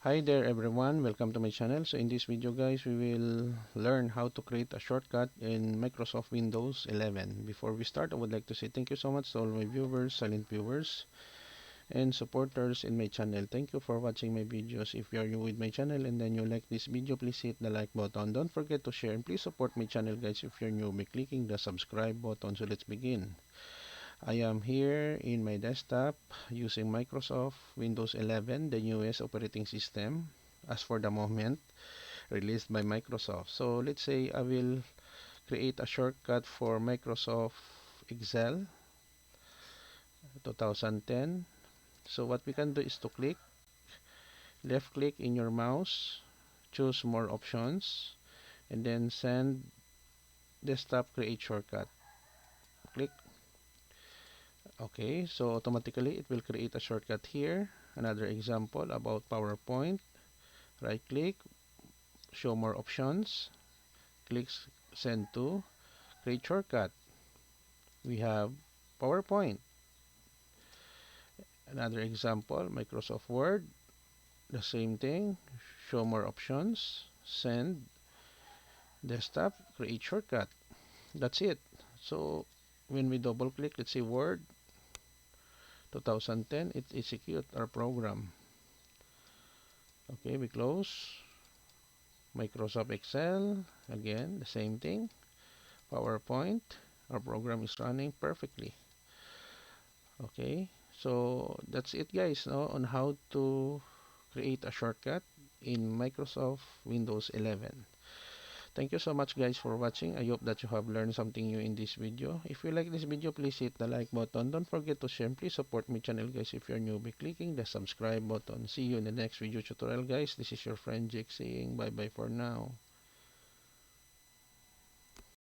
Hi there everyone, welcome to my channel. So in this video guys, we will learn how to create a shortcut in Microsoft Windows 11. Before we start, I would like to say thank you so much to all my viewers, silent viewers, and supporters in my channel. Thank you for watching my videos. If you are new with my channel and then you like this video, please hit the like button. Don't forget to share and please support my channel guys if you're new by clicking the subscribe button. So let's begin. I am here in my desktop using Microsoft Windows 11, the newest operating system as for the moment released by Microsoft. So let's say I will create a shortcut for Microsoft Excel 2010. So what we can do is to left click in your mouse, choose more options, and then send desktop create shortcut. Click. Okay, so automatically it will create a shortcut here. Another example about PowerPoint. Right click, show more options, click send to, create shortcut. We have PowerPoint. Another example, Microsoft Word, the same thing, show more options, send, desktop, create shortcut. That's it. So when we double click, let's say Word 2010, it execute our program. Okay, we close. Microsoft Excel, again, the same thing. PowerPoint, our program is running perfectly. Okay, so that's it guys, no, on how to create a shortcut in Microsoft Windows 11. Thank you so much guys for watching. I hope that you have learned something new in this video. If you like this video, please hit the like button. Don't forget to share and please support my channel guys if you're new by clicking the subscribe button. See you in the next video tutorial guys. This is your friend Jake saying bye bye for now.